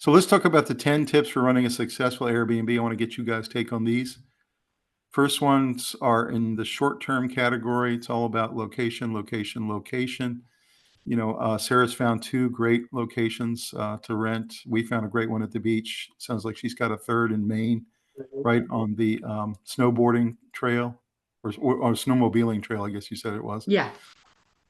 So let's talk about the 10 tips for running a successful Airbnb. I want to get you guys' take on these. First ones are in the short-term category. It's all about location, location, location. Sarah's found two great locations to rent. We found a great one at the beach. Sounds like she's got a third in Maine, right on the snowboarding trail or snowmobiling trail, I guess you said it was. Yeah.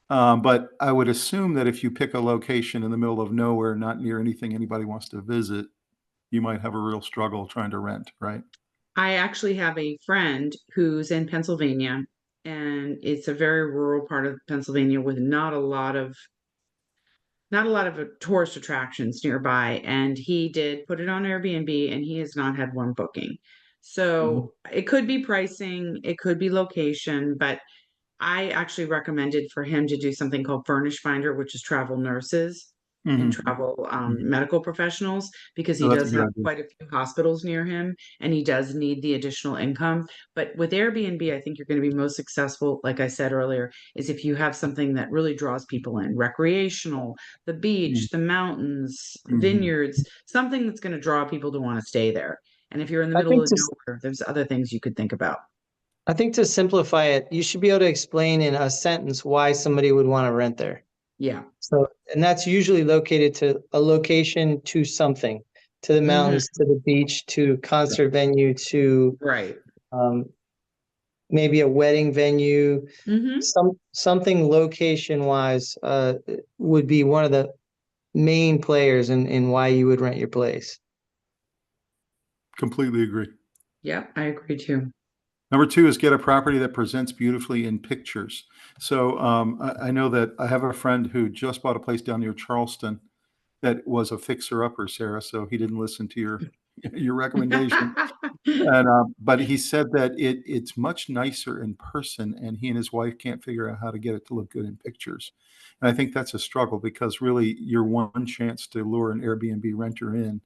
But I would assume that if you pick a location in the middle of nowhere, not near anything anybody wants to visit, you might have a real struggle trying to rent, right? I actually have a friend who's in Pennsylvania, and it's a very rural part of Pennsylvania with not a lot of tourist attractions nearby. And he did put it on Airbnb, and he has not had one booking. Mhm. So it could be pricing, it could be location, but I actually recommended for him to do something called Furnish Finder, which is travel nurses and Mhm. travel Mhm. medical professionals, because No, he that's a does good have idea. quite a few hospitals near him and he does need the additional income. But with Airbnb, I think you're going to be most successful, like I said earlier, is if you have something that really draws people in, recreational, the Mhm. beach, the mountains, Mhm. vineyards, something that's going to draw people to want to stay there. And if you're in the I middle think of to nowhere, there's other things you could think about. I think to simplify it, you should be able to explain in a sentence why somebody would want to rent there. Yeah. So, and that's usually located to a location, to something, to the Hmm. mountains, to the beach, to concert venue, to Right. um, maybe a wedding venue, Hmm. something location wise would be one of the main players in why you would rent your place. Completely agree. Yeah, I agree too. Number two is get a property that presents beautifully in pictures. So I know that I have a friend who just bought a place down near Charleston that was a fixer-upper, Sarah. So he didn't listen to your recommendation. And but he said that it's much nicer in person, and he and his wife can't figure out how to get it to look good in pictures. And I think that's a struggle because really your one chance to lure an Airbnb renter in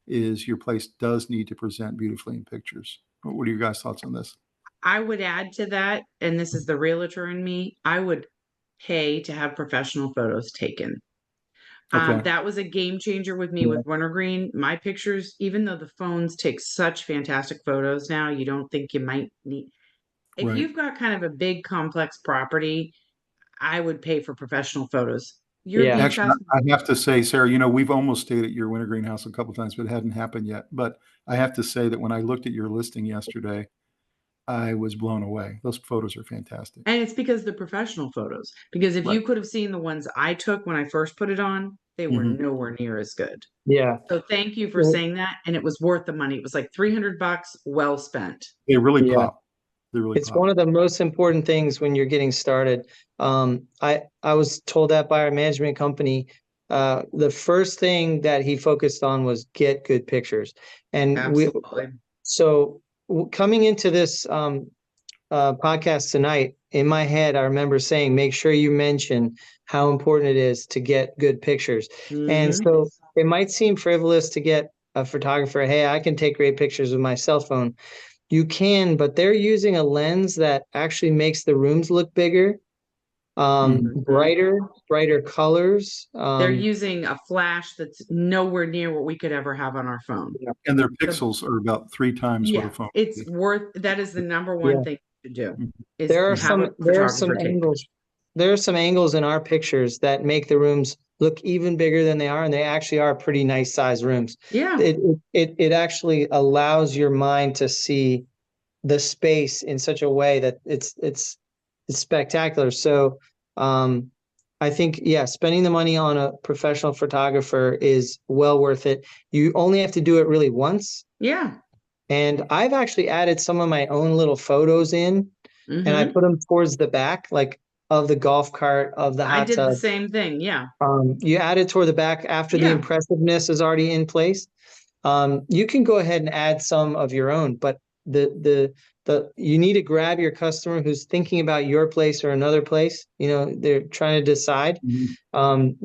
is your place does need to present beautifully in pictures. What are your guys' thoughts on this? I would add to that, and this is the realtor in me, I would pay to have professional photos taken. Okay. That was a game changer with me Yeah. with Wintergreen. My pictures, even though the phones take such fantastic photos now, you don't think you might need. If Right. you've got kind of a big complex property, I would pay for professional photos. Your Yeah. beach Actually, house, I have to say, Sarah, we've almost stayed at your wintergreen house a couple of times, but it hadn't happened yet. But I have to say that when I looked at your listing yesterday, I was blown away. Those photos are fantastic. and it's because the professional photos. Because if Right. you could have seen the ones I took when I first put it on, they were Mhm. nowhere near as good. Yeah. So thank you for saying that, and it was worth the money. It was like $300, well spent. They really Yeah. pop. They really It's one pop. of the most important things when you're getting started. I was told that by our management company. The first thing that he focused on was get good pictures. And Absolutely. coming into this podcast tonight, in my head, I remember saying, make sure you mention how important it is to get good pictures. And Hmm. so it might seem frivolous to get a photographer. Hey, I can take great pictures with my cell phone. You can, but they're using a lens that actually makes the rooms look bigger, Mhm. brighter colors. They're using a flash that's nowhere near what we could ever have on our phone. And their So, pixels are about 3 times what a yeah, phone it's would worth that is the number one Yeah, thing to do be. is have a there are some photographer take angles. pictures. There are some angles in our pictures that make the rooms look even bigger than they are, and they actually are pretty nice sized rooms. Yeah. It actually allows your mind to see the space in such a way that it's spectacular. So I think, yeah, spending the money on a professional photographer is well worth it. You only have to do it really once. Yeah. And I've actually added some of my own little photos in, and I Hmm. put them towards the back, like of the golf cart, of the I hot did the tub. same thing. Yeah. You add it toward the back after the Yeah. impressiveness is already in place. You can go ahead and add some of your own, but you need to grab your customer who's thinking about your place or another place. They're trying to decide. Mhm. Um,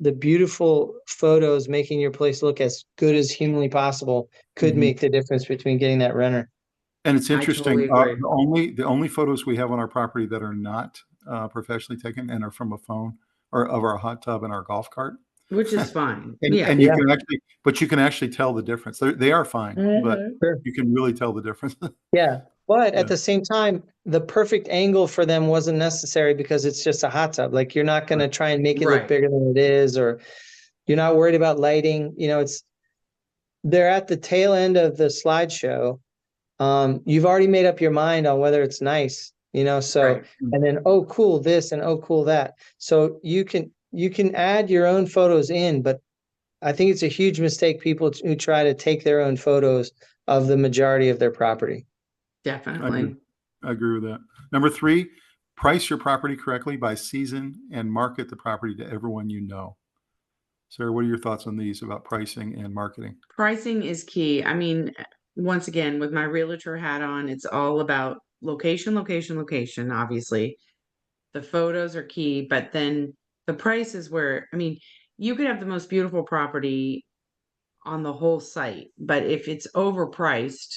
the beautiful photos making your place look as good as humanly possible could Mhm. make the difference between getting that renter. And it's I interesting, totally agree. the only photos we have on our property that are not professionally taken and are from a phone are of our hot tub and our golf cart. which is fine. And Yeah. you can actually, but you can actually tell the difference. They are fine, but Mhm. Sure. you can really tell the difference. Yeah. But Yeah. at the same time, the perfect angle for them wasn't necessary because it's just a hot tub. Like you're not going to try and make it look Right. bigger than it is, or you're not worried about lighting. You know, they're at the tail end of the slideshow. You've already made up your mind on whether it's nice, so, Right. and then, oh, cool this and oh, cool that. So you can add your own photos in, but I think it's a huge mistake people who try to take their own photos of the majority of their property. Definitely. I agree with that. Number 3, price your property correctly by season and market the property to everyone you know. Sarah, what are your thoughts on these about pricing and marketing? Pricing is key. I mean, once again, with my realtor hat on, it's all about location, location, location, obviously. The photos are key, but then the price is where, I mean, you could have the most beautiful property on the whole site, but if it's overpriced,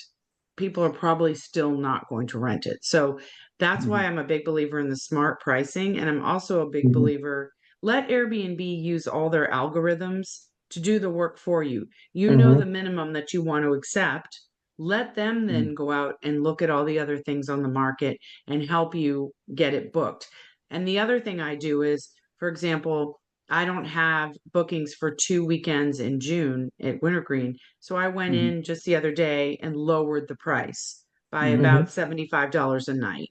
people are probably still not going to rent it. So that's why I'm a big believer in the smart pricing. And I'm also a big Mhm. believer, let Airbnb use all their algorithms to do the work for you. You know the Mhm. minimum that you want to accept. Let them then go out and look at all the other things on the market and help you get it booked. And the other thing I do is, for example, I don't have bookings for 2 weekends in June at Wintergreen. So I went Mhm. in just the other day and lowered the price by Mhm. about $75 a night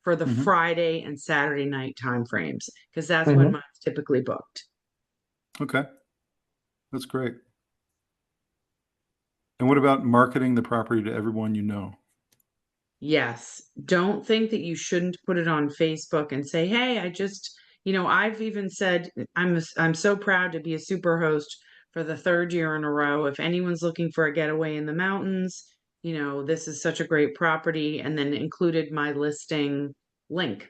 for the Mhm. Friday and Saturday night time frames, because that's when Mhm. mine's typically booked. Okay, that's great. And what about marketing the property to everyone you know? Yes. Don't think that you shouldn't put it on Facebook and say, "Hey, I just," I've even said, I'm so proud to be a super host for the third year in a row. If anyone's looking for a getaway in the mountains, this is such a great property, and then included my listing link.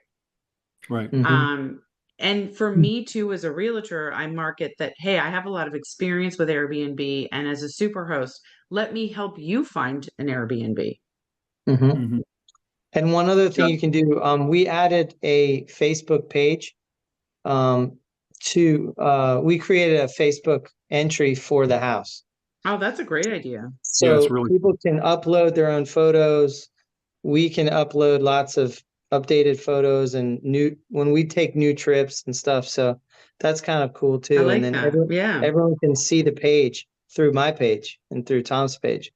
Right. Mhm. Um, and for me too, as a realtor, I market that, hey, I have a lot of experience with Airbnb, and as a super host, let me help you find an Airbnb. Mhm. Mhm. And one other thing Yeah. you can do, we added a Facebook page, um, we created a Facebook entry for the house. Oh, that's a great idea. Yeah, it's So really people can upload their own photos. We can upload lots of updated photos and when we take new trips and stuff. So that's kind of cool I too. And like then that. Yeah. everyone can see the page through my page and through Tom's page.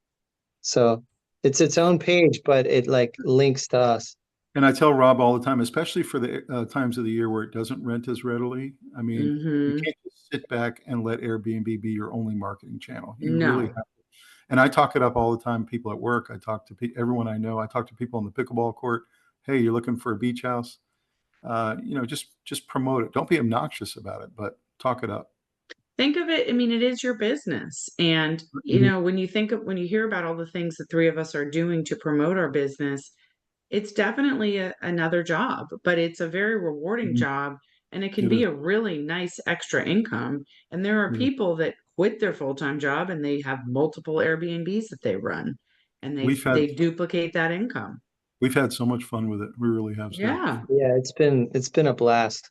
So it's its own page, but it like links to us. and I tell Rob all the time, especially for the, times of the year where it doesn't rent as readily. I mean, you Hmm. can't just sit back and let Airbnb be your only marketing channel. You really No. have to. And I talk it up all the time, people at work. I talk to everyone I know. I talk to people on the pickleball court. "Hey, you're looking for a beach house?" Just promote it. Don't be obnoxious about it, but talk it up. Think of it, I mean, it is your business. And, Mhm. when you hear about all the things the three of us are doing to promote our business, it's definitely another job, but it's a very rewarding Mhm. job, and it can It be is. a really nice extra income. And there are It is. people that quit their full-time job and they have multiple Airbnbs that they run, and We've had they duplicate that income. we've had so much fun with it. We really have, Sarah. Yeah. Yeah, it's been a blast.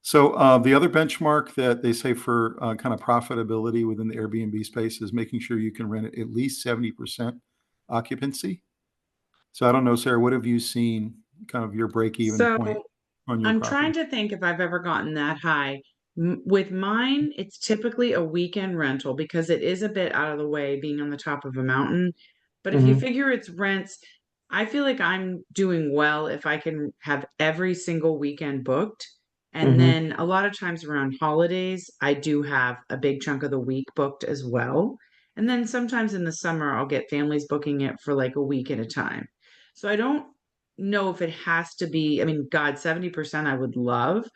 So, the other benchmark that they say for, kind of profitability within the Airbnb space is making sure you can rent it at least 70% occupancy. So I don't know, Sarah, what have you seen kind of your break even So point on your I'm trying property? to think if I've ever gotten that high. With mine, it's typically a weekend rental because it is a bit out of the way being on the top of a mountain. But if you Mhm. figure it's rents, I feel like I'm doing well if I can have every single weekend booked. And Mhm. then a lot of times around holidays, I do have a big chunk of the week booked as well. And then sometimes in the summer, I'll get families booking it for like a week at a time. So I don't know if it has to be, I mean, God, 70% I would love,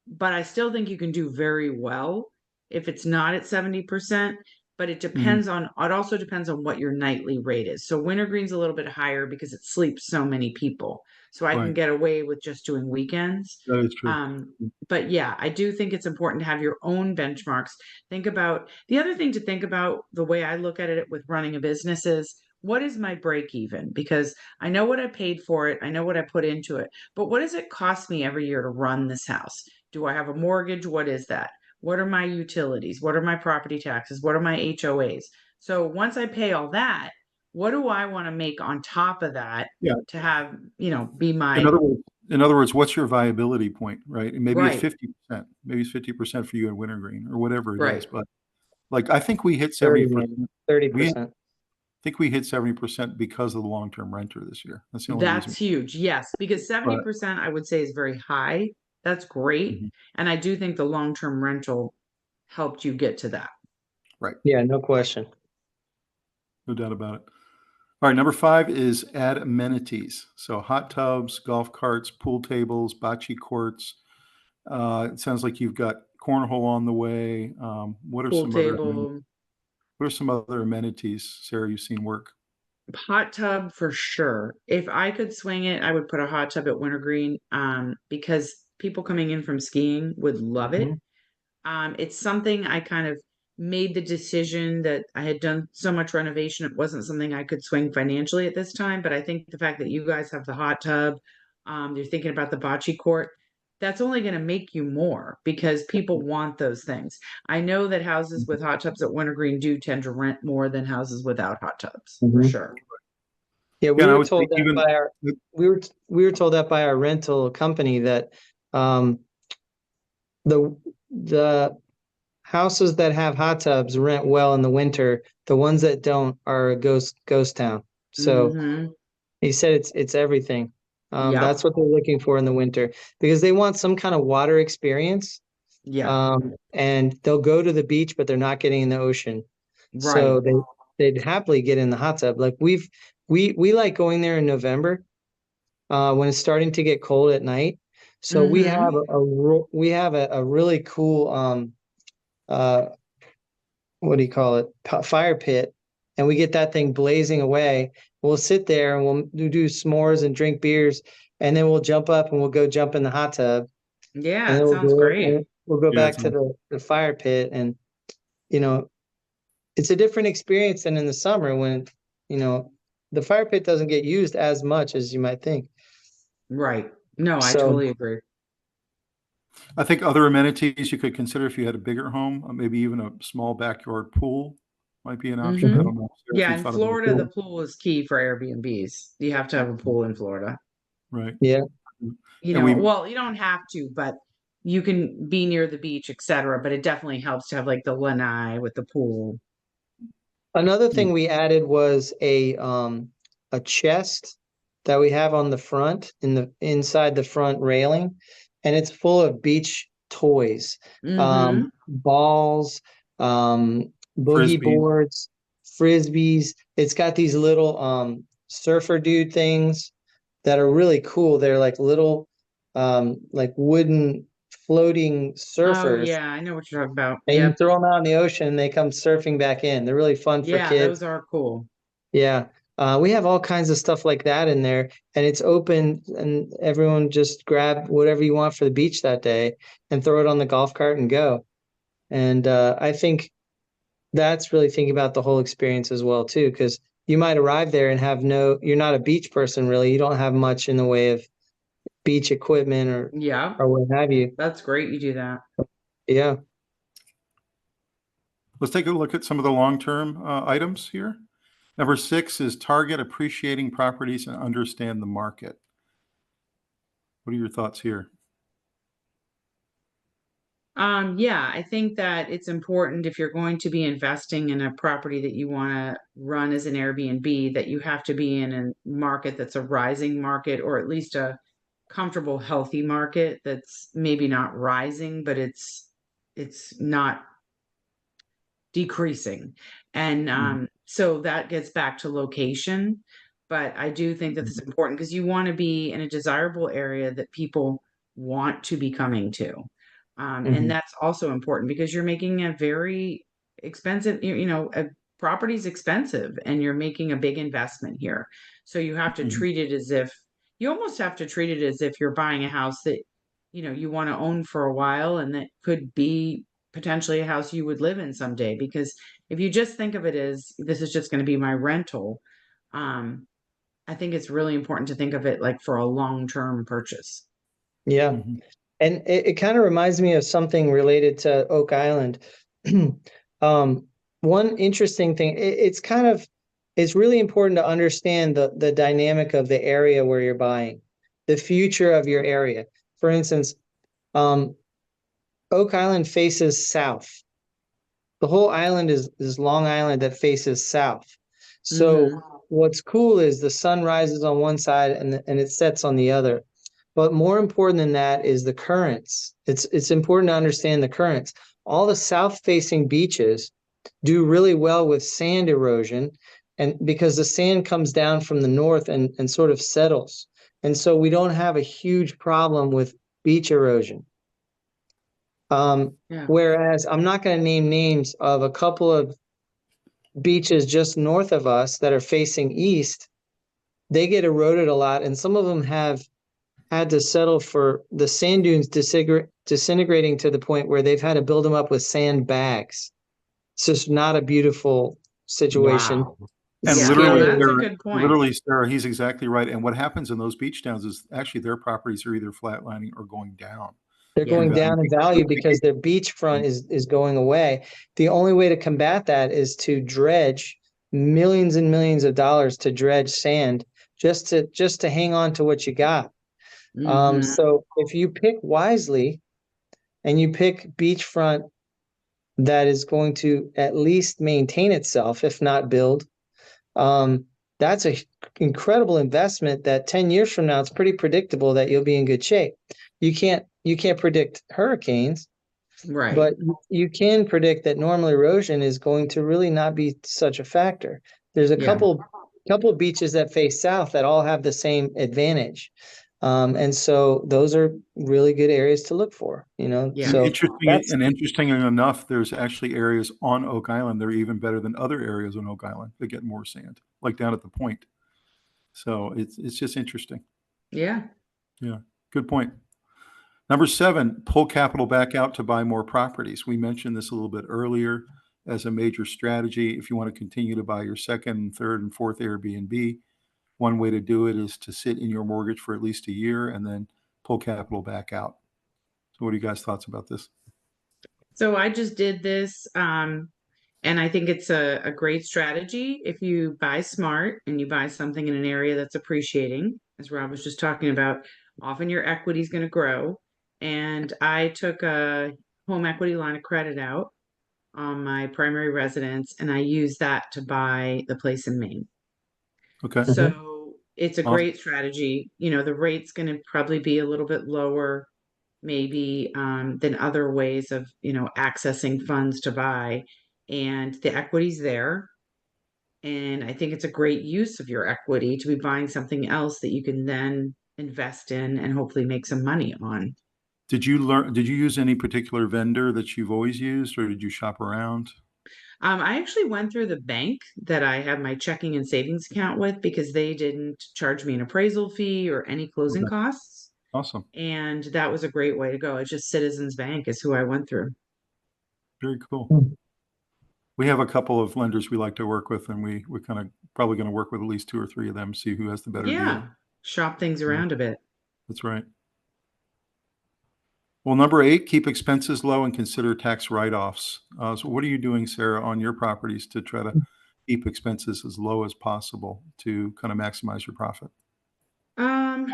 but I still think you can do very well if it's not at 70%. But Mhm. it also depends on what your nightly rate is. So Wintergreen's a little bit higher because it sleeps so many people. So I can Right. get away with just doing weekends. That is true. But yeah, I do think it's important to have your own benchmarks. Think about the other thing to think about, the way I look at it with running a business is, what is my break even? Because I know what I paid for it, I know what I put into it, but what does it cost me every year to run this house? Do I have a mortgage? What is that? What are my utilities? What are my property taxes? What are my HOAs? So once I pay all that, what do I want to make on top of that Yeah. to have, be In my other words, what's your viability point, right? And maybe it's right, 50%, maybe it's 50% for you in Wintergreen or whatever it is. right. But like, I think we hit 30, 70%. maybe We 30%. think we hit 70% because of the long-term renter this year. That's the only reason. That's huge. Yes, because But 70% I would say is very high. That's great. Mhm. And I do think the long-term rental helped you get to that. Right. Yeah, no question. No doubt about it. All right, number 5 is add amenities. So hot tubs, golf carts, pool tables, bocce courts. It sounds like you've got cornhole on the way. Pool table, What are some other amenities, Sarah, you've seen work? hot tub for sure. If I could swing it, I would put a hot tub at Wintergreen, because people coming in from skiing would love it. Mhm. It's something I kind of made the decision that I had done so much renovation. It wasn't something I could swing financially at this time, but I think the fact that you guys have the hot tub, you're thinking about the bocce court, that's only going to make you more because people want those things. I know that houses with hot tubs at Wintergreen do tend to rent more than houses without hot tubs, for Mhm. sure. Yeah, Yeah, we and I were would say told that even by our we were told that by our rental company that um the houses that have hot tubs rent well in the winter. The ones that don't are a ghost town. So Mm-hmm. he said it's everything. That's Yep. what they're looking for in the winter because they want some kind of water experience. Yeah. And they'll go to the beach, but they're not getting in the ocean. Right. So they'd happily get in the hot tub. Like we like going there in November, when it's starting to get cold at night. So we have Mm-hmm. a really cool uh what do you call it, fire pit, and we get that thing blazing away. We'll sit there and we'll do s'mores and drink beers, and then we'll jump up and we'll go jump in the hot tub, Yeah, and then it sounds great. we'll go yeah, back it's to the fire pit. And you know it's a different experience than in the summer when you know the fire pit doesn't get used as much as you might think. Right. No, I So totally agree. I think other amenities you could consider if you had a bigger home, maybe even a small backyard pool might be an option. I Mm-hmm. don't know, Sarah, if Yeah, you in thought about Florida, the that. pool is key for Airbnbs. You have to have a pool in Florida. Right. yeah. And we Well, you don't have to, but you can be near the beach, etc. But it definitely helps to have like the lanai with the pool. Another yeah, thing we added was a chest that we have on the front inside the front railing, and it's full of beach toys, Mm-hmm. balls, boogie frisbees. boards, frisbees. It's got these little surfer dude things that are really cool. They're like little like wooden floating Oh surfers, yeah, I know what you're talking about. and you Yep. throw them out in the ocean and they come surfing back in. They're really fun for Yeah, kids. those are cool. Yeah. We have all kinds of stuff like that in there, and it's open, and everyone just grab whatever you want for the beach that day and throw it on the golf cart and go. And I think that's really thinking about the whole experience as well, too, because you might arrive there and you're not a beach person really. You don't have much in the way of beach equipment Yeah, or what have you. that's great. You do that. Yeah. Let's take a look at some of the long-term items here. Number 6 is target appreciating properties and understand the market. What are your thoughts here? Yeah, I think that it's important if you're going to be investing in a property that you want to run as an Airbnb, that you have to be in a market that's a rising market or at least a comfortable, healthy market that's maybe not rising, but it's not decreasing. And Mhm. so that gets back to location. But I do think that it's important because you want to be in a desirable area that people want to be coming to. And Mhm. that's also important because you're making a very expensive, a property's expensive and you're making a big investment here. So you have to Mhm. treat it as if you almost have to treat it as if you're buying a house that, you want to own for a while and that could be potentially a house you would live in someday. Because if you just think of it as this is just going to be my rental, um, I think it's really important to think of it like for a long-term purchase. Yeah. Mhm. And it kind of reminds me of something related to Oak Island. One interesting thing, it's really important to understand the dynamic of the area where you're buying, the future of your area. For instance, Oak Island faces south. The whole island is Long Island that faces south. So what's cool is the sun rises on one side and it sets on the other. But more important than that is the currents. It's important to understand the currents. All the south-facing beaches do really well with sand erosion, and because the sand comes down from the north and sort of settles. And so we don't have a huge problem with beach erosion. Whereas I'm not going to name names of a couple of beaches just north of us that are facing east. They get eroded a lot, and some of them have had to settle for the sand dunes disintegrating to the point where they've had to build them up with sandbags. It's just not a beautiful situation. Wow. And Yeah, literally, that's a good point. literally, Sarah, he's exactly right. And what happens in those beach towns is actually their properties are either flatlining or going down. They're going down in value because their beachfront is going away. The only way to combat that is to dredge millions and millions of dollars to dredge sand just to hang on to what you got. So if you pick wisely and you pick beachfront that is going to at least maintain itself, if not build, that's an incredible investment that 10 years from now, it's pretty predictable that you'll be in good shape. You can't predict hurricanes, right? But you can predict that normal erosion is going to really not be such a factor. There's a couple of beaches that face south that all have the same advantage. And so those are really good areas to look for, So interesting enough, there's actually areas on Oak Island that are even better than other areas on Oak Island that get more sand, like down at the point. So it's just interesting. Yeah. Good point. Number 7, pull capital back out to buy more properties. We mentioned this a little bit earlier as a major strategy. If you want to continue to buy your second, third, and fourth Airbnb, one way to do it is to sit in your mortgage for at least a year and then pull capital back out. So what are you guys' thoughts about this? So I just did this, and I think it's a great strategy if you buy smart and you buy something in an area that's appreciating. As Rob was just talking about, often your equity is going to grow. And I took a home equity line of credit out on my primary residence, and I used that to buy the place in Maine. Okay. So it's a great strategy. The rate's going to probably be a little bit lower, maybe, than other ways of, accessing funds to buy. And the equity's there. And I think it's a great use of your equity to be buying something else that you can then invest in and hopefully make some money on. Did you use any particular vendor that you've always used, or did you shop around? I actually went through the bank that I have my checking and savings account with because they didn't charge me an appraisal fee or any closing costs. Awesome. And that was a great way to go. It's just Citizens Bank is who I went through. Very cool. We have a couple of lenders we like to work with, and we're kind of probably going to work with at least 2 or 3 of them, see who has the better deal. Shop things around a bit. That's right. Well, number 8, keep expenses low and consider tax write-offs. So what are you doing, Sarah, on your properties to try to keep expenses as low as possible to kind of maximize your profit? I'm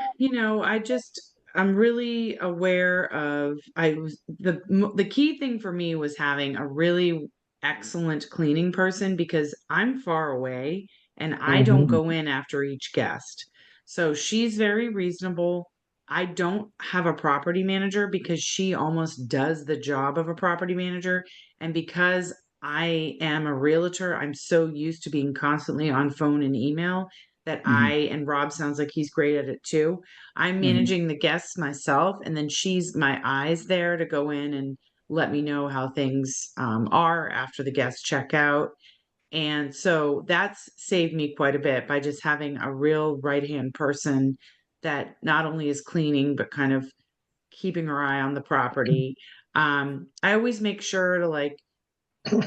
really aware of, the key thing for me was having a really excellent cleaning person because I'm far away and I don't go in after each guest. So she's very reasonable. I don't have a property manager because she almost does the job of a property manager. And because I am a realtor, I'm so used to being constantly on phone and email that and Rob sounds like he's great at it too. I'm managing the guests myself, and then she's my eyes there to go in and let me know how things are after the guests check out. And so that's saved me quite a bit by just having a real right-hand person that not only is cleaning, but kind of keeping her eye on the property. I always make sure to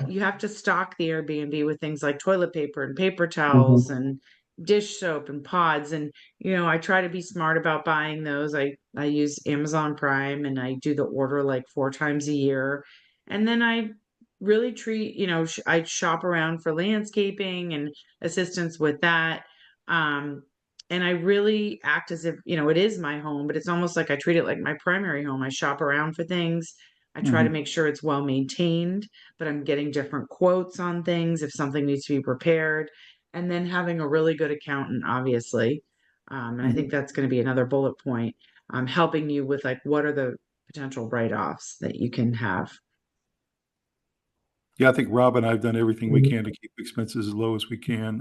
you have to stock the Airbnb with things like toilet paper and paper towels and dish soap and pods, and I try to be smart about buying those. I use Amazon Prime, and I do the order like 4 times a year. And then I really treat, I shop around for landscaping and assistance with that. Um, and I really act as if, it is my home, but it's almost like I treat it like my primary home. I shop around for things. I try to Mhm. make sure it's well maintained, but I'm getting different quotes on things if something needs to be repaired. And then having a really good accountant, obviously. And I think Mhm. that's going to be another bullet point, helping you with like what are the potential write-offs that you can have. Yeah, I think Rob and I have done everything we Mhm. can to keep expenses as low as we can.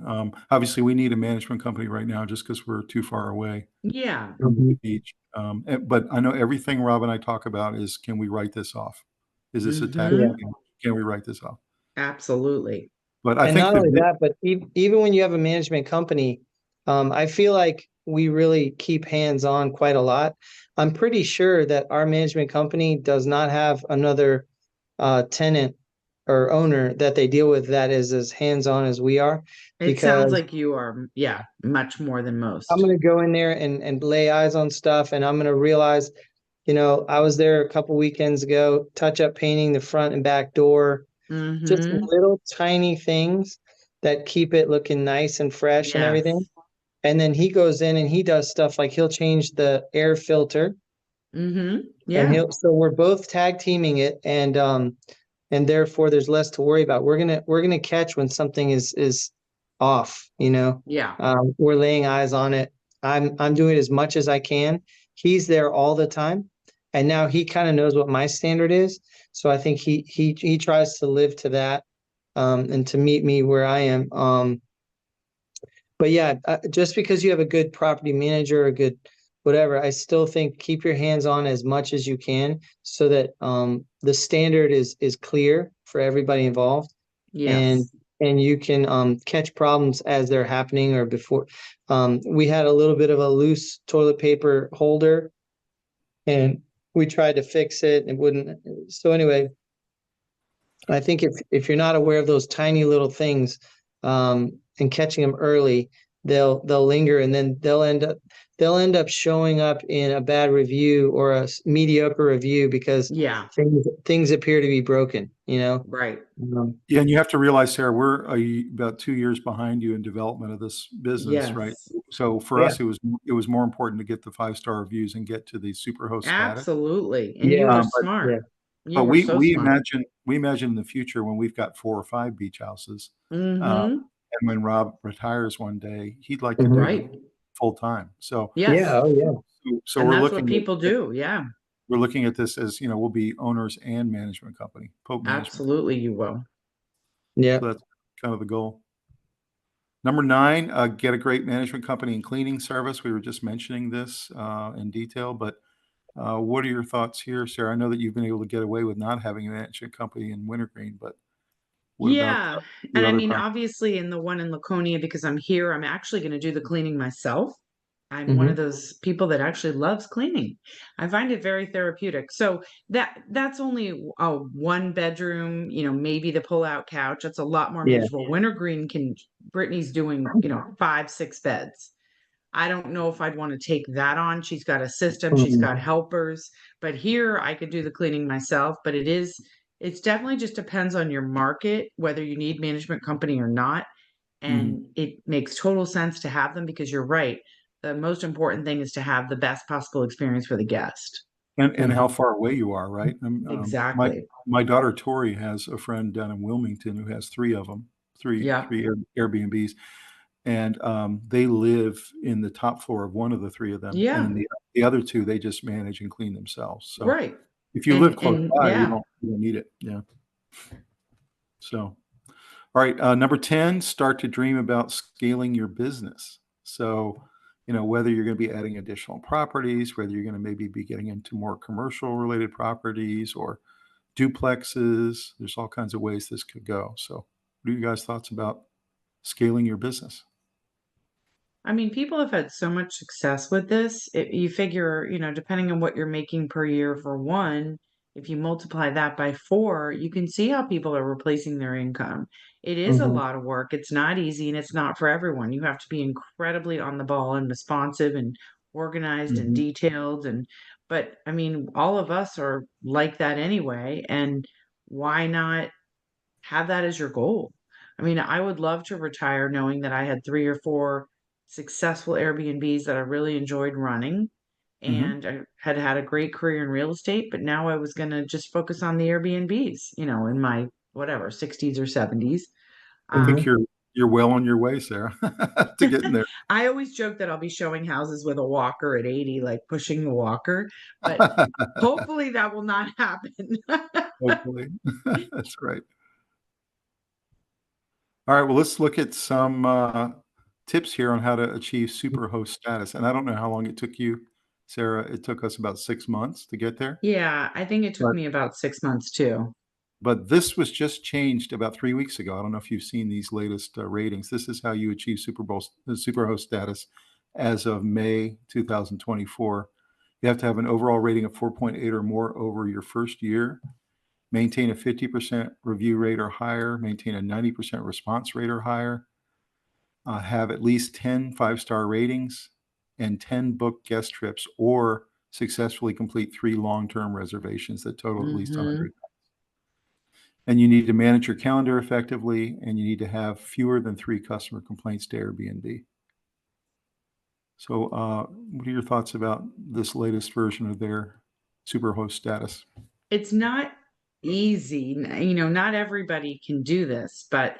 Obviously, we need a management company right now just because we're too far away Yeah, from the Mhm. beach. But I know everything Rob and I talk about is, can we write this off? Is this a tax? Yeah. hmm Can we write this off? absolutely. But I And think not only that, but even when you have a management company, I feel like we really keep hands on quite a lot. I'm pretty sure that our management company does not have another tenant or owner that they deal with that is as hands on as we are, It sounds because like you are, yeah, much more than I'm most. going to go in there and lay eyes on stuff, and I'm going to realize, I was there a couple weekends ago, touch up painting the front and back door, just Mm-hmm. little tiny things that keep it looking nice and fresh and Yes. everything. And then he goes in and he does stuff like he'll change the air filter, Mm-hmm. and Yeah. so we're both tag teaming it, and therefore there's less to worry about. We're gonna catch when something is off, Yeah. we're laying eyes on it. I'm doing as much as I can. He's there all the time, and now he kind of knows what my standard is. So I think he tries to live to that, and to meet me where I am. But yeah, just because you have a good property manager, a good whatever, I still think keep your hands on as much as you can so that the standard is clear for everybody involved, and Yes. and you can catch problems as they're happening or before. We had a little bit of a loose toilet paper holder, and we tried to fix it and it wouldn't. So anyway, I think if you're not aware of those tiny little things, and catching them early, they'll linger, and then they'll end up showing up in a bad review or a mediocre review because Yeah. things appear to be broken, Right. yeah, and you have to realize, Sarah, we're about 2 years behind you in development of this business, right? Yes. So for Yeah. us, it was more important to get the 5-star reviews and get to the superhost status. Absolutely. And you Yeah. were But smart. Yeah. You but were we so we smart. imagine we imagine in the future when we've got 4 or 5 beach houses, uh, Mm-hmm. and when Rob retires one day, he'd like to do Mhm. this Right. full time. So Yes. Yeah. Oh, yeah. so And we're that's what looking people at do. Yeah. we're looking at this as, we'll be owners and management company, Pope Management. Absolutely, you will. Yeah. So that's kind of the goal. Number 9, get a great management company and cleaning service. We were just mentioning this in detail, but what are your thoughts here, Sarah? I know that you've been able to get away with not having a management company in Wintergreen, but what about Yeah. And your I other mean, property? obviously, in the one in Laconia, because I'm here, I'm actually going to do the cleaning myself. I'm one of Hmm. those people that actually loves cleaning. I find it very therapeutic. So that's only a 1 bedroom, maybe the pull-out couch. That's a lot more Yeah. manageable. Wintergreen Brittany's doing, 5, 6 beds. I don't know if I'd want to take that on. She's got a system, she's got Mhm. helpers, but here I could do the cleaning myself. But it's definitely just depends on your market, whether you need management company or not. Mhm. And it makes total sense to have them because you're right. The most important thing is to have the best possible experience for the guest. And Mhm. how far away you are, right? My Exactly. my daughter Tori has a friend down in Wilmington who has 3 of them, 3 Yeah. 3 Airbnbs, and they live in the top floor of one of the 3 of them, and Yeah. then the other 2 they just manage and clean themselves. So Right. if you live close And by, you yeah. don't need it. Yeah. So all right, number 10, start to dream about scaling your business. So, whether you're going to be adding additional properties, whether you're going to maybe be getting into more commercial related properties or duplexes, there's all kinds of ways this could go. So, what are you guys' thoughts about scaling your business? I mean, people have had so much success with this. You figure, depending on what you're making per year for one, if you multiply that by 4, you can see how people are replacing their income. It is a Mhm. lot of work. It's not easy and it's not for everyone. You have to be incredibly on the ball and responsive and organized and Mhm. detailed. But I mean, all of us are like that anyway. And why not have that as your goal? I mean, I would love to retire knowing that I had 3 or 4 successful Airbnbs that I really enjoyed running, Mhm. and I had had a great career in real estate, but now I was gonna just focus on the Airbnbs, in my whatever, 60s or 70s. I think Mhm. Um, you're well on your way, Sarah, to getting there. I always joke that I'll be showing houses with a walker at 80, like pushing the walker, but hopefully that will not happen. Hopefully. That's right. All right, well, let's look at some tips here on how to achieve superhost status. And I don't know how long it took you, Sarah. It took us about 6 months to get there. Yeah, I think it took But me about 6 months too. but this was just changed about 3 weeks ago. I don't know if you've seen these latest ratings. This is how you achieve superhost status as of May 2024. You have to have an overall rating of 4.8 or more over your first year, maintain a 50% review rate or higher, maintain a 90% response rate or higher, have at least 10 5-star ratings, and 10 booked guest trips, or successfully complete 3 long-term reservations that total at least Mhm. 100. And you need to manage your calendar effectively, and you need to have fewer than 3 customer complaints to Airbnb. So, what are your thoughts about this latest version of their Superhost status? It's not easy, not everybody can do this, but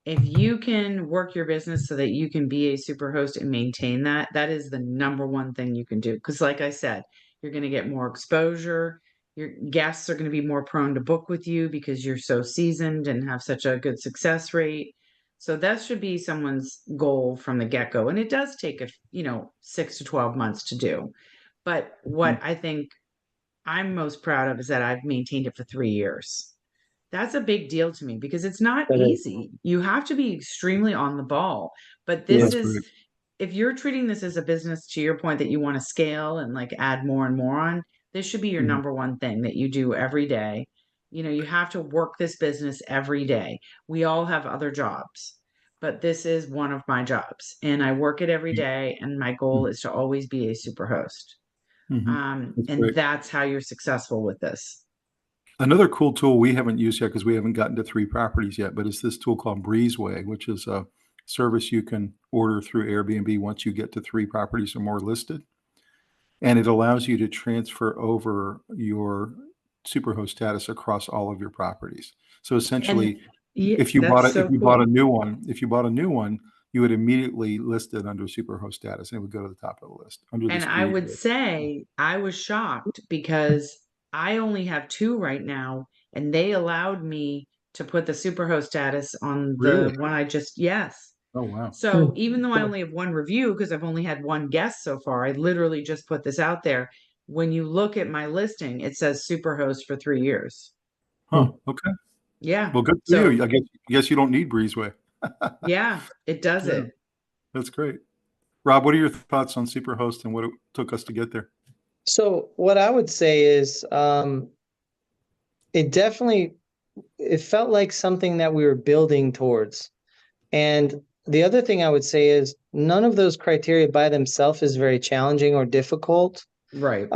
if you can work your business so that you can be a super host and maintain that, that is the number one thing you can do. Because, like I said, you're going to get more exposure. Your guests are going to be more prone to book with you because you're so seasoned and have such a good success rate. So that should be someone's goal from the get go. And it does take 6 to 12 months to do. But what Mhm. I think I'm most proud of is that I've maintained it for 3 years. That's a big deal to me because it's not That is, easy. You have to be extremely on the ball. But yeah. this That's is, great. if you're treating this as a business, to your point, that you want to scale and like add more and more on, this should be your Mhm. number one thing that you do every day. You have to work this business every day. We all have other jobs, but this is one of my jobs and I work it every Yeah. day. And my goal Mhm. is to always be a super host. Mhm. That's And great. that's how you're successful with this. Another cool tool we haven't used yet because we haven't gotten to 3 properties yet, but it's this tool called Breezeway, which is a service you can order through Airbnb once you get to 3 properties or more listed, and it allows you to transfer over your Superhost status across all of your properties. So, And essentially, yeah, if you that's bought so cool. a new one, you would immediately list it under Superhost status, and it would go to the top of the list under And this I would Breezeway. say I was shocked because I only have 2 right now, and they allowed me to put the superhost status on the Really? one I just yes. Oh, wow. So Hmm. even though I Cool. only have 1 review because I've only had 1 guest so far, I literally just put this out there. When you look at my listing, it says superhost for 3 years. Huh, Hmm. okay. Yeah. Well, good for you. So, I guess you don't need Breezeway. yeah, it does Yeah, it. that's great. Rob, what are your thoughts on Superhost and what it took us to get there? So what I would say is, it definitely it felt like something that we were building towards. And the other thing I would say is none of those criteria by themselves is very challenging or difficult. Right.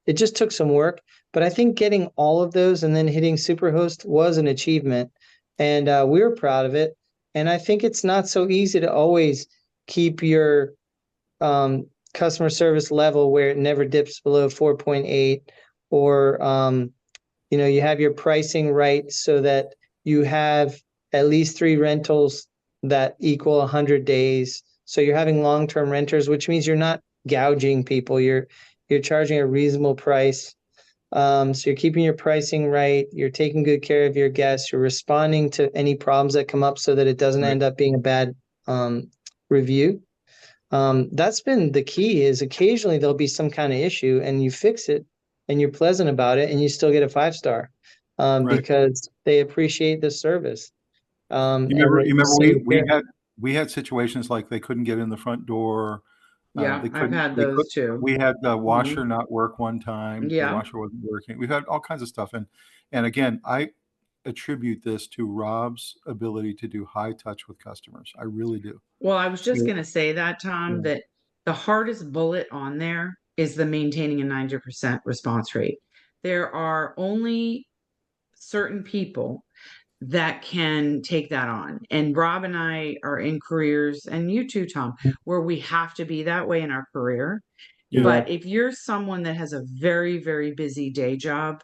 It just took some work, but I think getting all of those and then hitting Superhost was an achievement, and we were proud of it. And I think it's not so easy to always keep your customer service level where it never dips below 4.8, or you have your pricing right so that you have at least 3 rentals that equal 100 days. So you're having long-term renters, which means you're not gouging people. You're charging a reasonable price. So you're keeping your pricing right. You're taking good care of your guests. You're responding to any problems that come up so that it doesn't Right. end up being a bad review. That's been the key. Is occasionally there'll be some kind of issue and you fix it and you're pleasant about it and you still get a 5-star, Right. because they appreciate the service, You and remember that you you remember see we the we care. had we had situations like they couldn't get in the front door, Yeah, They I've couldn't, had those too. we had the Mhm. washer not work one time. The Yeah. washer wasn't working. We've had all kinds of stuff. And again, I attribute this to Rob's ability to do high touch with customers. I really do. Well, I was just So, gonna say that, Tom, yeah. that the hardest bullet on there is the maintaining a 90% response rate. There are only certain people that can take that on. And Rob and I are in careers, and you too, Tom, where we have to be that way in our career. Yeah. But if you're someone that has a very, very busy day job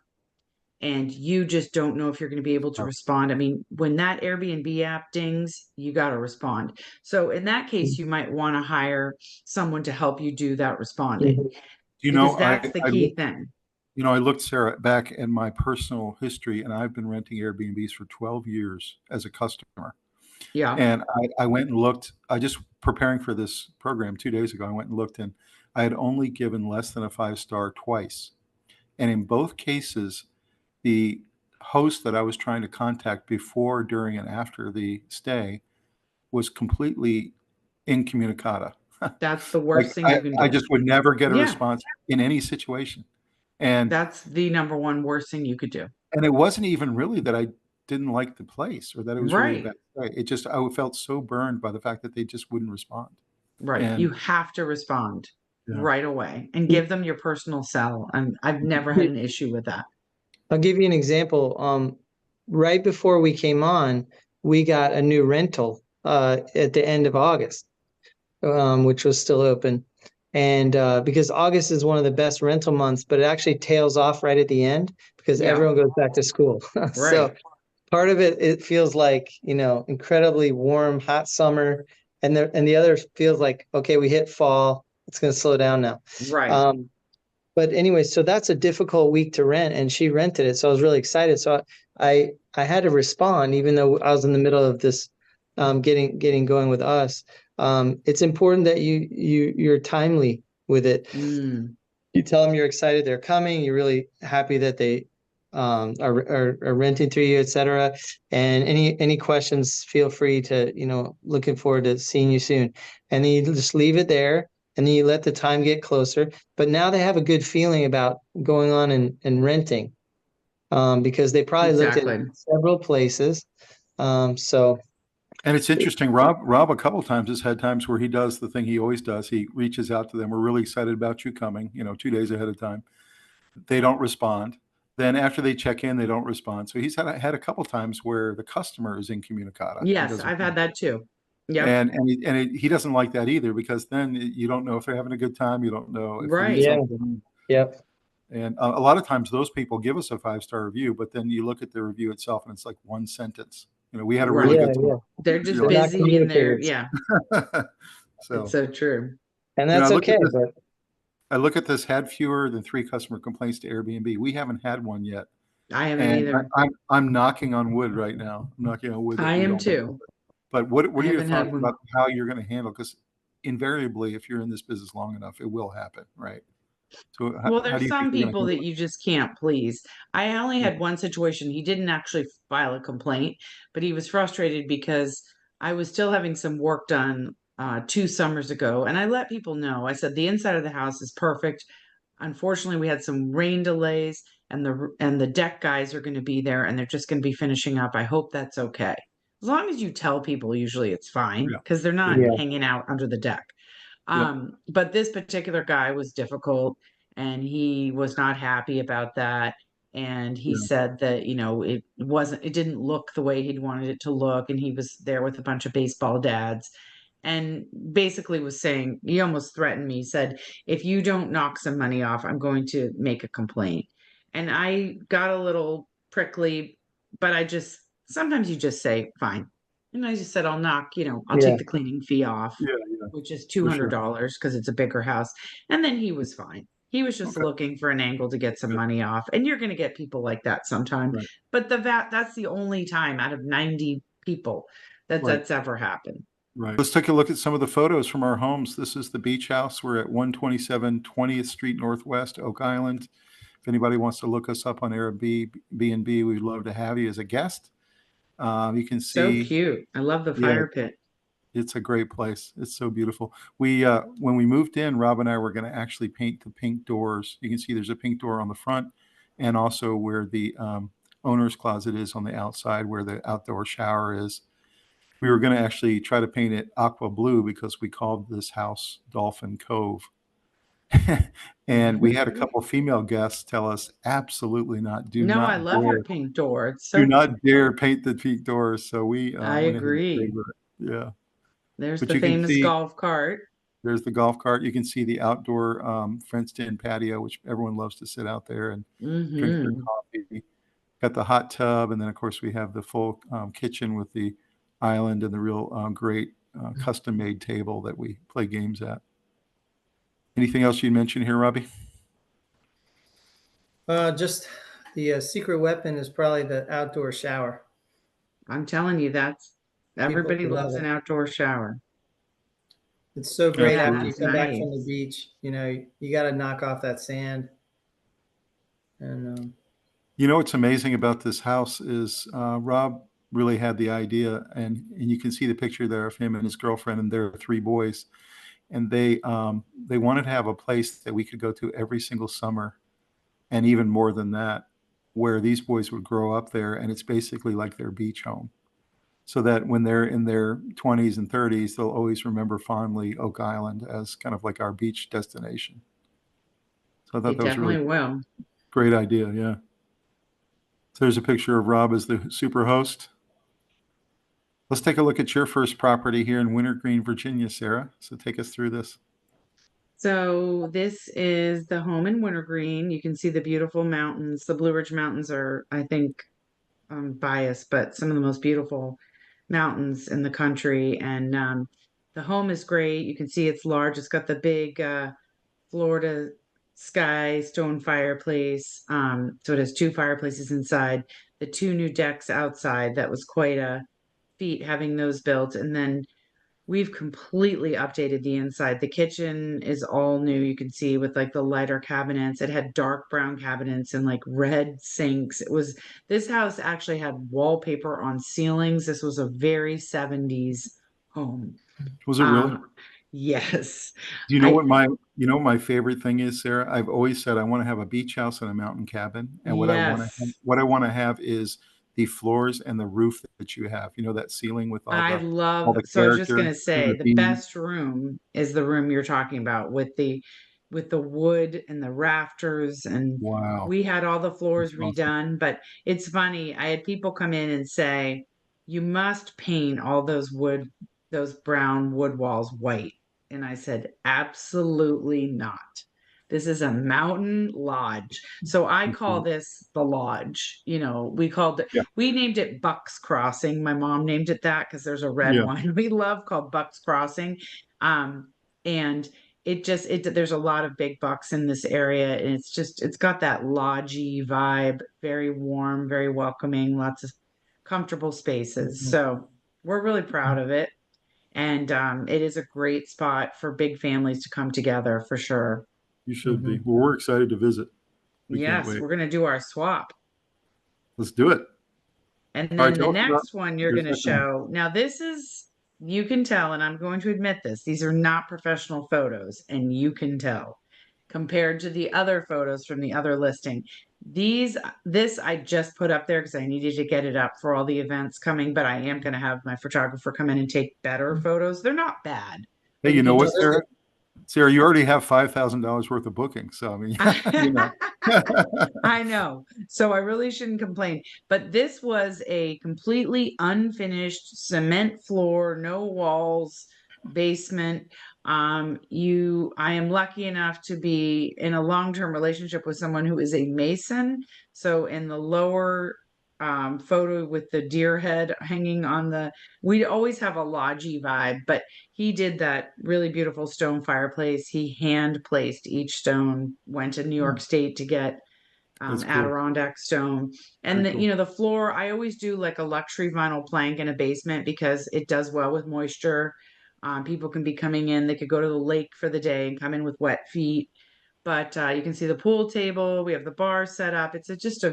and you just don't know if you're going to be able to Oh. respond, I mean, when that Airbnb app dings, you got to respond. So in that case, you might want to hire someone to help you do that responding, You because know, that's the key thing. I looked, Sarah, back in my personal history, and I've been renting Airbnbs for 12 years as a customer. Yeah. And I went and looked, I just preparing for this program 2 days ago, I went and looked, and I had only given less than a 5-star twice. And in both cases, the host that I was trying to contact before, during, and after the stay was completely incommunicata. That's the Like, worst thing you can I do. just would never get a Yeah. response in any situation. And That's the number one worst thing you could do. it wasn't even really that I didn't like the place or that it was really a Right. bad stay. It just, I felt so burned by the fact that they just wouldn't respond. Right. And You have to respond yeah. right away and give them your personal cell. And I've never had an issue with that. I'll give you an example. Right before we came on, we got a new rental at the end of August, which was still open. And because August is one of the best rental months, but it actually tails off right at the end because Yeah. everyone goes back to school. So Right. part of it feels like, incredibly warm, hot summer. And the other feels like, okay, we hit fall. It's going to slow down now. Right. But anyway, so that's a difficult week to rent, and she rented it. So I was really excited. So I had to respond, even though I was in the middle of this getting going with us. It's important that you're timely with it. Mm. You tell them you're excited they're coming. You're really happy that they are renting through you, etc. And any questions, feel free to, looking forward to seeing you soon. And then you just leave it there, and then you let the time get closer. But now they have a good feeling about going on and renting, because they probably looked at Exactly. several places. And it's interesting, Rob a couple times has had times where he does the thing he always does. He reaches out to them. We're really excited about you coming, 2 days ahead of time. They don't respond. Then after they check in, they don't respond. So he's had a couple times where the customer is incommunicata. He Yes, doesn't, I've had that too. Yep. he doesn't like that either, because then you don't know if they're having a good time. You don't know if they Right. need Yeah. something. Yep. And a lot of times those people give us a 5-star review, but then you look at the review itself and it's like one sentence. We had a really Right. good time. They're just You're like, busy and they're, communicators. yeah, so it's so true. And that's okay. But I look at this, had fewer than 3 customer complaints to Airbnb. We haven't had one yet. I haven't And either. I'm knocking on wood right now. I'm knocking on wood that I we am don't. too. But what I are your haven't had thoughts one. about how you're going to handle? Because invariably, if you're in this business long enough, it will happen, right? So Well, how do there's you some think you're going to people that handle you just can't please. I only it? had one situation. He didn't actually file a complaint, but he was frustrated because I was still having some work done 2 summers ago. And I let people know. I said the inside of the house is perfect. Unfortunately, we had some rain delays, and the deck guys are going to be there, and they're just going to be finishing up. I hope that's okay. As long as you tell people, usually it's fine Yeah. because they're not Yeah. hanging out under the deck. Yep. But this particular guy was difficult, and he was not happy about that. And he Yeah. said that, it didn't look the way he'd wanted it to look. And he was there with a bunch of baseball dads, and basically was saying, he almost threatened me, said, if you don't knock some money off, I'm going to make a complaint. And I got a little prickly, but sometimes you just say, fine. And I just said, I'll Yeah. take the cleaning fee off, Yeah. which is For sure. $200 because it's a bigger house. And then he was fine. He was just Okay. looking for an angle to get some Good. money off. And you're going to get people like that sometime. Right. But that's the only time out of 90 people Right. that's ever happened. Right. Let's take a look at some of the photos from our homes. This is the beach house. We're at 127 20th Street Northwest, Oak Island. If anybody wants to look us up on Airbnb, we'd love to have you as a guest. You can So see, cute. I love the yeah, fire pit. It's a great place. It's so beautiful. We when we moved in, Rob and I were going to actually paint the pink doors. You can see there's a pink door on the front, and also where the owner's closet is on the outside, where the outdoor shower is. We were going to actually try to paint it aqua blue because we called this house Dolphin Cove. And we had a couple female guests tell us, absolutely not. Do No, I not love your dare, pink door. It's do so not dare paint the pink doors. So we I went ahead and agree. stayed with it. Yeah. There's But the you can famous see golf cart. there's the golf cart. You can see the outdoor fenced-in patio, which everyone loves to sit out there and drink their Hmm. coffee. Got the hot tub, and then of course we have the full kitchen with the island and the real great custom-made table that we play games at. Anything else you'd mention here, Robbie? Just the secret weapon is probably the outdoor shower. I'm telling you, everybody love loves it. an outdoor shower. It's so great Yeah, after you that's come back from the nice. beach. You know, you got to knock off that sand. And You know what's amazing about this house is Rob really had the idea, and you can see the picture there of him and his girlfriend and their three boys, and they wanted to have a place that we could go to every single summer, and even more than that, where these boys would grow up there, and it's basically like their beach home. So that when they're in their 20s and 30s, they'll always remember fondly Oak Island as kind of like our beach destination. So I They thought that was a really definitely will. great idea. Yeah. So there's a picture of Rob as the super host. Let's take a look at your first property here in Wintergreen, Virginia, Sarah. So take us through this. So this is the home in Wintergreen. You can see the beautiful mountains. The Blue Ridge Mountains are, I think, biased, but some of the most beautiful mountains in the country. And the home is great. You can see it's large. It's got the big Florida sky stone fireplace. So it has two fireplaces inside, the two new decks outside. That was quite a feat having those built. And then we've completely updated the inside. The kitchen is all new. You can see with like the lighter cabinets. It had dark brown cabinets and like red sinks. This house actually had wallpaper on ceilings. This was a very 70s home. Was it really? Yes. Do you know I what my favorite thing is, Sarah? I've always said I want to have a beach house and a mountain cabin, and yes. what I want to have is the floors and the roof that you have. You know, that ceiling with I all love, the so I was just character gonna and say the the beams. best room is the room you're talking about with the wood and the rafters, and Wow, we had all the that's floors awesome. redone. But it's funny, I had people come in and say, you must paint all those brown wood walls white. And I said, absolutely not. This is a mountain lodge. So I call this the lodge. Yeah, We named it Bucks Crossing. My mom named it that because there's a red yeah. wine we love called Bucks Crossing. And there's a lot of big bucks in this area, and it's got that lodgy vibe, very warm, very welcoming, lots of comfortable spaces. So we're really proud of it. And it is a great spot for big families to come together for sure. You should be. Well, we're excited to visit. We can't Yes, wait. we're going to do our swap. Let's do it. And All right, then the tell us about next one you're your going to second one. show. Now, you can tell, and I'm going to admit this, these are not professional photos, and you can tell compared to the other photos from the other listing. This I just put up there because I needed to get it up for all the events coming, but I am going to have my photographer come in and take better photos. They're not bad, Hey, but you if know you what, just Sarah? Sarah, you already have $5,000 worth of bookings. So I mean, you know. I know. So I really shouldn't complain. But this was a completely unfinished cement floor, no walls, basement. I am lucky enough to be in a long-term relationship with someone who is a mason. So in the lower photo with the deer head hanging on we always have a lodgy vibe, but he did that really beautiful stone fireplace. He hand placed each stone, went to New York State to get That's cool. Adirondack stone. And Very cool. the floor, I always do like a luxury vinyl plank in a basement because it does well with moisture. People can be coming in, they could go to the lake for the day and come in with wet feet. But you can see the pool table. We have the bar set up. Just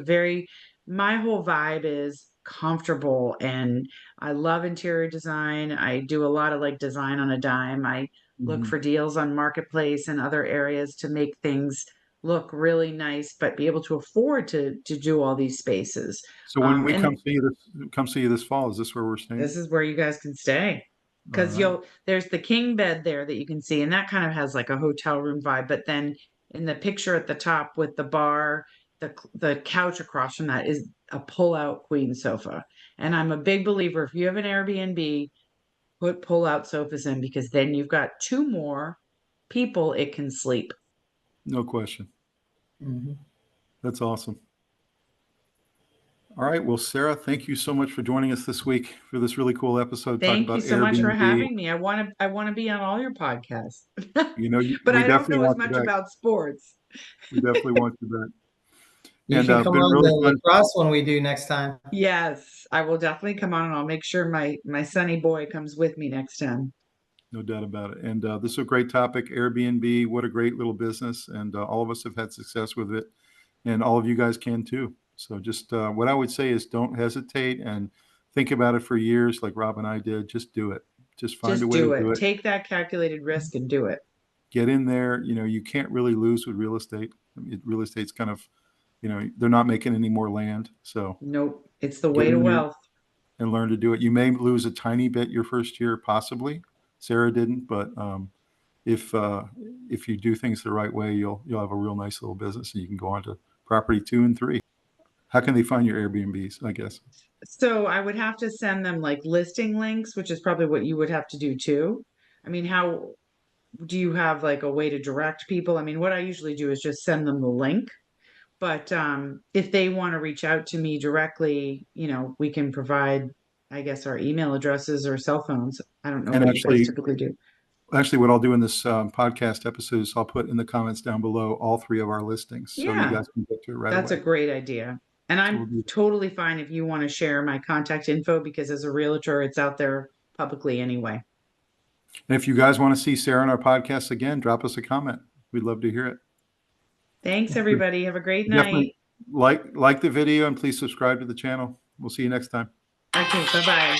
my whole vibe is comfortable. And I love interior design. I do a lot of like design on a dime. I look for deals on Marketplace and other areas to make things look really nice, but be able to afford to do all these spaces. So when we And come see you this fall, is this where we're staying? this is where you guys can stay. All Because right. there's the king bed there that you can see, and that kind of has like a hotel room vibe. But then in the picture at the top with the bar, the couch across from that is a pull-out queen sofa. And I'm a big believer, if you have an Airbnb, put pull-out sofas in, because then you've got two more people it can sleep. No question. Mhm. That's awesome. All right. Well, Sarah, thank you so much for joining us this week for this really cool episode talking Thank you about so much for Airbnb. having me. I want to be on all your podcasts. You know, But we I don't definitely know as want you much back. about sports. We definitely want you back. You And can come been on really the fun. lacrosse one we do next time. Yes, I will definitely come on, and I'll make sure my sunny boy comes with me next time. No doubt about it. And this is a great topic, Airbnb. What a great little business. And all of us have had success with it. And all of you guys can too. So just what I would say is don't hesitate and think about it for years like Rob and I did. Just do it. Just find a Just way to do do it. it. Take that calculated risk and do it. Get in there. You know, you can't really lose with real estate. I mean, real estate's kind of, you know, they're not making any more land. So Nope. It's the get way to in there wealth. and learn to do it. You may lose a tiny bit your first year, possibly. Sarah didn't, but if you do things the right way, you'll have a real nice little business, and you can go on to property 2 and 3. How can they find your Airbnbs? I guess. So I would have to send them like listing links, which is probably what you would have to do too. I mean, how do you have like a way to direct people? I mean, what I usually do is just send them the link. But if they want to reach out to me directly, we can provide, I guess, our email addresses or cell phones. I don't know And what you guys typically do. actually, what I'll do in this podcast episode is I'll put in the comments down below all 3 of our listings, so you Yeah, guys can get to it right that's a away. great idea. And So we'll I'm do. totally fine if you want to share my contact info, because as a realtor, it's out there publicly anyway. And if you guys want to see Sarah on our podcast again, drop us a comment. We'd love to hear it. Thanks, everybody. Have a great Definitely night. like the video, and please subscribe to the channel. We'll see you next time. Okay, bye-bye.